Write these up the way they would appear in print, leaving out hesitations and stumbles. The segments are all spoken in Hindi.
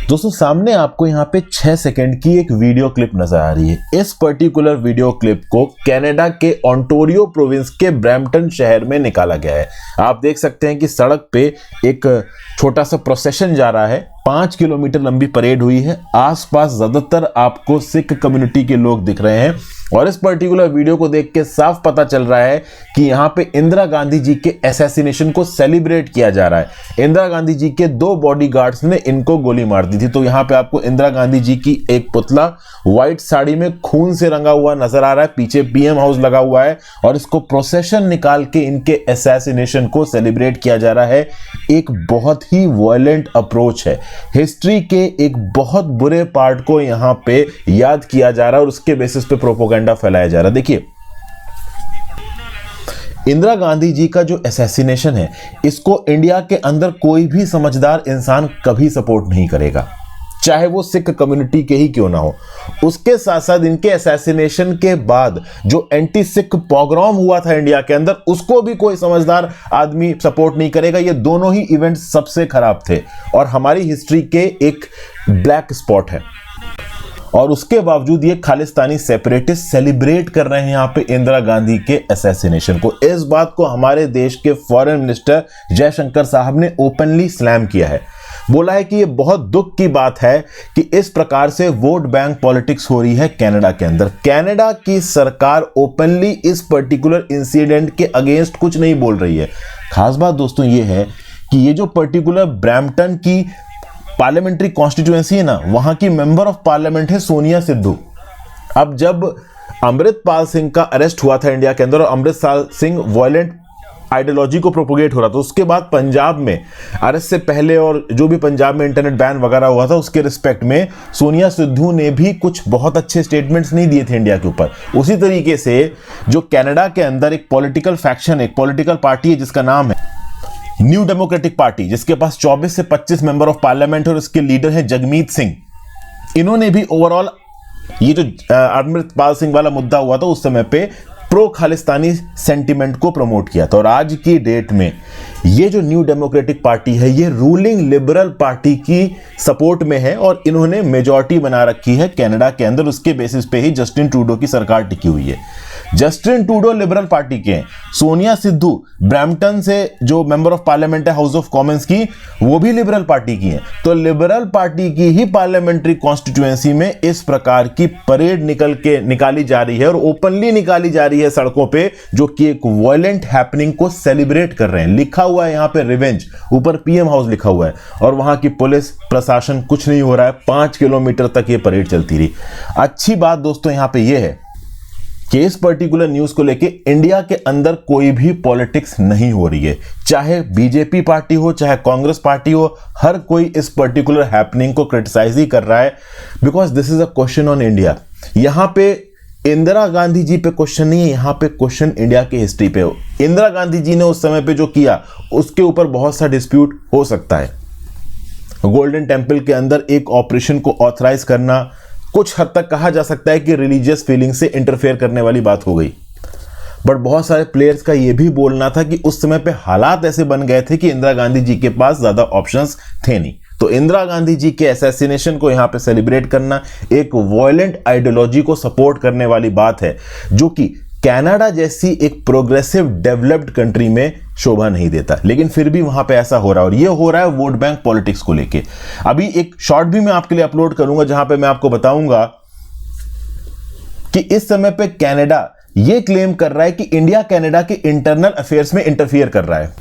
दोस्तों सामने आपको यहाँ पे 6 सेकंड की एक वीडियो क्लिप नजर आ रही है। इस पर्टिकुलर वीडियो क्लिप को कनाडा के ओंटारियो प्रोविंस के ब्रैम्पटन शहर में निकाला गया है। आप देख सकते हैं कि सड़क पे एक छोटा सा प्रोसेशन जा रहा है। 5 किलोमीटर लंबी परेड हुई है। आसपास ज्यादातर आपको सिख कम्युनिटी के लोग दिख रहे हैं और इस पर्टिकुलर वीडियो को देख के साफ पता चल रहा है कि यहाँ पे इंदिरा गांधी जी के असैसिनेशन को सेलिब्रेट किया जा रहा है। इंदिरा गांधी जी के 2 बॉडीगार्ड्स ने इनको गोली मार दी थी। तो यहाँ पे आपको इंदिरा गांधी जी की एक पुतला व्हाइट साड़ी में खून से रंगा हुआ नजर आ रहा है। पीछे पीएम हाउस लगा हुआ है और इसको प्रोसेशन निकाल के इनके असैसिनेशन को सेलिब्रेट किया जा रहा है। एक बहुत ही वायलेंट अप्रोच है। हिस्ट्री के एक बहुत बुरे पार्ट को यहाँ पे याद किया जा रहा है और उसके बेसिस पे प्रोपोगेंडा फैलाया जा रहा है। देखिए, इंदिरा गांधी जी का जो असैसिनेशन है, इसको इंडिया के अंदर कोई भी समझदार इंसान कभी सपोर्ट नहीं करेगा, चाहे वो सिख कम्युनिटी के ही क्यों ना हो। उसके साथ साथ इनके असैसिनेशन के बाद जो एंटी सिख पोग्राम हुआ था इंडिया के अंदर, उसको भी कोई समझदार आदमी सपोर्ट नहीं करेगा। ये दोनों ही इवेंट्स सबसे खराब थे और हमारी हिस्ट्री के एक ब्लैक स्पॉट है। और उसके बावजूद ये खालिस्तानी सेपरेटिस्ट सेलिब्रेट कर रहे हैं यहाँ पे इंदिरा गांधी के असैसिनेशन को। इस बात को हमारे देश के फॉरेन मिनिस्टर जयशंकर साहब ने ओपनली स्लैम किया है। बोला है कि ये बहुत दुख की बात है कि इस प्रकार से वोट बैंक पॉलिटिक्स हो रही है कनाडा के अंदर। कनाडा की सरकार ओपनली इस पर्टिकुलर इंसिडेंट के अगेंस्ट कुछ नहीं बोल रही है। खास बात दोस्तों ये है कि ये जो पर्टिकुलर ब्रैम्पटन की पार्लियामेंट्री कॉन्स्टिट्यूएंसी है ना, वहां की मेंबर ऑफ पार्लियामेंट है सोनिया सिद्धू। अब जब अमृतपाल सिंह का अरेस्ट हुआ था इंडिया के अंदर और अमृतपाल सिंह वायलेंट आइडियोलॉजी को प्रोपोगेट हो रहा था, उसके बाद पंजाब में अरेस्ट से पहले और जो भी पंजाब में इंटरनेट बैन वगैरह हुआ था, उसके रिस्पेक्ट में सोनिया सिद्धू ने भी कुछ बहुत अच्छे स्टेटमेंट्स नहीं दिए थे इंडिया के ऊपर। उसी तरीके से जो कनाडा के अंदर एक पॉलिटिकल फैक्शन, एक पॉलिटिकल पार्टी है जिसका नाम है न्यू डेमोक्रेटिक पार्टी, जिसके पास 24 से 25 मेंबर ऑफ पार्लियामेंट और इसके लीडर हैं जगमीत सिंह। इन्होंने भी ओवरऑल ये जो अमृतपाल सिंह वाला मुद्दा हुआ था उस समय पे प्रो खालिस्तानी सेंटिमेंट को प्रमोट किया था। और आज की डेट में ये जो न्यू डेमोक्रेटिक पार्टी है, ये रूलिंग लिबरल पार्टी की सपोर्ट में है और इन्होंने मेजॉरिटी बना रखी है कनाडा के अंदर। उसके बेसिस पे ही जस्टिन ट्रूडो की सरकार टिकी हुई है। जस्टिन ट्रूडो लिबरल पार्टी के हैं। सोनिया सिद्धू ब्रैम्पटन से जो मेंबर ऑफ पार्लियामेंट है हाउस ऑफ कॉमन्स की, वो भी लिबरल पार्टी की हैं। तो लिबरल पार्टी की ही पार्लियामेंट्री कॉन्स्टिट्यूएंसी में इस प्रकार की परेड निकाली जा रही है और ओपनली निकाली जा रही है सड़कों पे, जो कि एक वायलेंट हैपनिंग को सेलिब्रेट कर रहे हैं। लिखा हुआ है यहाँ पे रिवेंज, ऊपर पीएम हाउस लिखा हुआ है और वहां की पुलिस प्रशासन कुछ नहीं हो रहा है। 5 किलोमीटर तक ये परेड चलती रही। अच्छी बात दोस्तों यहाँ पे ये है कि इस पर्टिकुलर न्यूज को लेके इंडिया के अंदर कोई भी पॉलिटिक्स नहीं हो रही है। चाहे बीजेपी पार्टी हो, चाहे कांग्रेस पार्टी हो, हर कोई इस पर्टिकुलर हैपनिंग को क्रिटिसाइज ही कर रहा है, because this is a question on India. यहां पे इंदिरा गांधी जी पे क्वेश्चन नहीं है, यहां पे क्वेश्चन इंडिया की हिस्ट्री पे हो। इंदिरा गांधी जी ने उस समय पे जो किया उसके ऊपर बहुत सा डिस्प्यूट हो सकता है। गोल्डन टेम्पल के अंदर एक ऑपरेशन को ऑथराइज करना, कुछ हद तक कहा जा सकता है कि रिलीजियस फीलिंग से इंटरफेयर करने वाली बात हो गई। बट बहुत सारे प्लेयर्स का यह भी बोलना था कि उस समय पे हालात ऐसे बन गए थे कि इंदिरा गांधी जी के पास ज्यादा ऑप्शंस थे नहीं। तो इंदिरा गांधी जी के असैसिनेशन को यहां पे सेलिब्रेट करना एक वायलेंट आइडियोलॉजी को सपोर्ट करने वाली बात है, जो कि कनाडा जैसी एक प्रोग्रेसिव डेवलप्ड कंट्री में शोभा नहीं देता। लेकिन फिर भी वहां पे ऐसा हो रहा है और ये हो रहा है वोट बैंक पॉलिटिक्स को लेके। अभी एक शॉर्ट भी मैं आपके लिए अपलोड करूंगा जहां पे मैं आपको बताऊंगा कि इस समय पे कनाडा ये क्लेम कर रहा है कि इंडिया कनाडा के इंटरनल अफेयर्स में इंटरफियर कर रहा है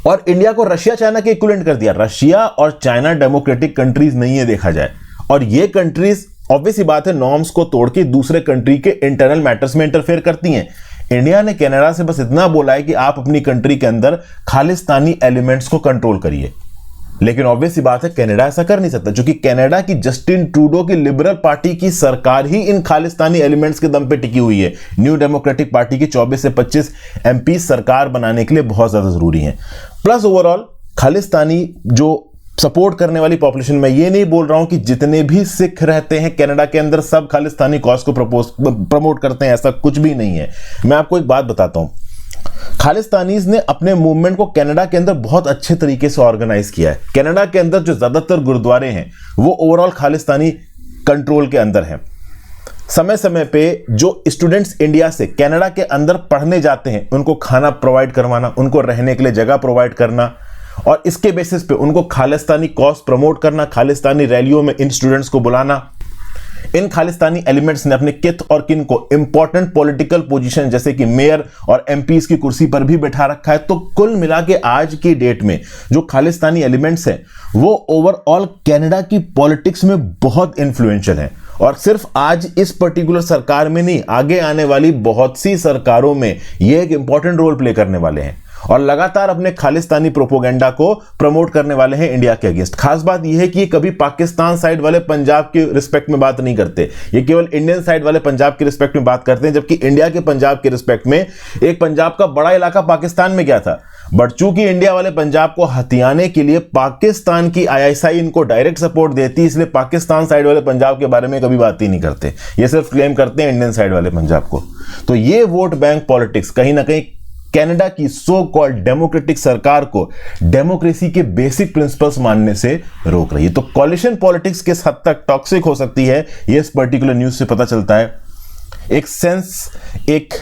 और इंडिया को रशिया चाइना के इक्विवेलेंट कर दिया। रशिया और चाइना डेमोक्रेटिक कंट्रीज नहीं है देखा जाए, और ये कंट्रीज ऑब्वियस ही बात है नॉर्म्स को तोड़ के दूसरे कंट्री के इंटरनल मैटर्स में इंटरफेयर करती हैं। इंडिया ने कनाडा से बस इतना बोला है कि आप अपनी कंट्री के अंदर खालिस्तानी एलिमेंट्स को कंट्रोल करिए, लेकिन ऑब्वियस ही बात है कनाडा ऐसा कर नहीं सकता, क्योंकि कनाडा की जस्टिन ट्रूडो की लिबरल पार्टी की सरकार ही इन खालिस्तानी एलिमेंट्स के दम पे टिकी हुई है। न्यू डेमोक्रेटिक पार्टी की 24 से 25 एमपी सरकार बनाने के लिए बहुत ज्यादा जरूरी है। प्लस ओवरऑल खालिस्तानी जो सपोर्ट करने वाली पॉपुलेशन, मैं ये नहीं बोल रहा हूं कि जितने भी सिख रहते हैं कनाडा के अंदर सब खालिस्तानी कॉज को प्रमोट करते हैं, ऐसा कुछ भी नहीं है। मैं आपको एक बात बताता हूं, खालिस्तानीज ने अपने मूवमेंट को कनाडा के अंदर बहुत अच्छे तरीके से ऑर्गेनाइज किया है। कनाडा के अंदर जो ज्यादातर गुरुद्वारे हैं वो ओवरऑल खालिस्तानी कंट्रोल के अंदर हैं। समय समय पे जो स्टूडेंट्स इंडिया से कनाडा के अंदर पढ़ने जाते हैं उनको खाना प्रोवाइड करवाना, उनको रहने के लिए जगह प्रोवाइड करना और इसके बेसिस पे उनको खालिस्तानी कॉज प्रमोट करना, खालिस्तानी रैलियों में इन स्टूडेंट्स को बुलाना। इन खालिस्तानी एलिमेंट्स ने अपने कित और किन को इंपॉर्टेंट पॉलिटिकल पोजीशन जैसे कि मेयर और एमपीज की कुर्सी पर भी बैठा रखा है। तो कुल मिला के आज की डेट में जो खालिस्तानी एलिमेंट्स हैं वो ओवरऑल कनाडा की पॉलिटिक्स में बहुत इन्फ्लुएंशियल हैं और सिर्फ आज इस पर्टिकुलर सरकार में नहीं, आगे आने वाली बहुत सी सरकारों में ये एक इंपॉर्टेंट रोल प्ले करने वाले हैं और लगातार अपने खालिस्तानी प्रोपोगेंडा को प्रमोट करने वाले हैं इंडिया के अगेंस्ट। खास बात यह है कि ये कभी पाकिस्तान साइड वाले पंजाब के रिस्पेक्ट में बात नहीं करते, ये केवल इंडियन साइड वाले पंजाब के रिस्पेक्ट में बात करते हैं, जबकि इंडिया के पंजाब के रिस्पेक्ट में एक पंजाब का बड़ा इलाका पाकिस्तान में गया था। बट चूंकि इंडिया वाले पंजाब को हथियाने के लिए पाकिस्तान की आईएसआई इनको डायरेक्ट सपोर्ट देती, इसलिए पाकिस्तान साइड वाले पंजाब के बारे में कभी बात ही नहीं करते, ये सिर्फ क्लेम करते हैं इंडियन साइड वाले पंजाब को। तो ये वोट बैंक पॉलिटिक्स कहीं ना कहीं कनाडा की सो कॉल्ड डेमोक्रेटिक सरकार को डेमोक्रेसी के बेसिक प्रिंसिपल्स मानने से रोक रही है। तो कॉलिशन पॉलिटिक्स किस हद तक टॉक्सिक हो सकती है ये इस पर्टिकुलर न्यूज से पता चलता है। एक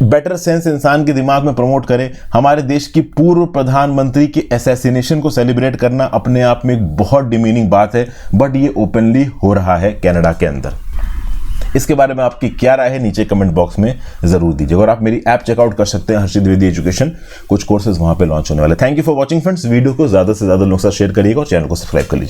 बेटर सेंस इंसान के दिमाग में प्रमोट करे। हमारे देश की पूर्व प्रधानमंत्री के असैसिनेशन को सेलिब्रेट करना अपने आप में एक बहुत डिमीनिंग बात है, बट ये ओपनली हो रहा है कनाडा के अंदर। इसके बारे में आपकी क्या राय है नीचे कमेंट बॉक्स में जरूर दीजिए और आप मेरी ऐप चेकआउट कर सकते हैं, हर्षित द्विवेदी एजुकेशन, कुछ कोर्सेज वहां पे लॉन्च होने वाले। Thank you for watching friends. Video को ज्यादा से ज्यादा लोगों के साथ शेयर करिएगा और चैनल को सब्सक्राइब कर लीजिए।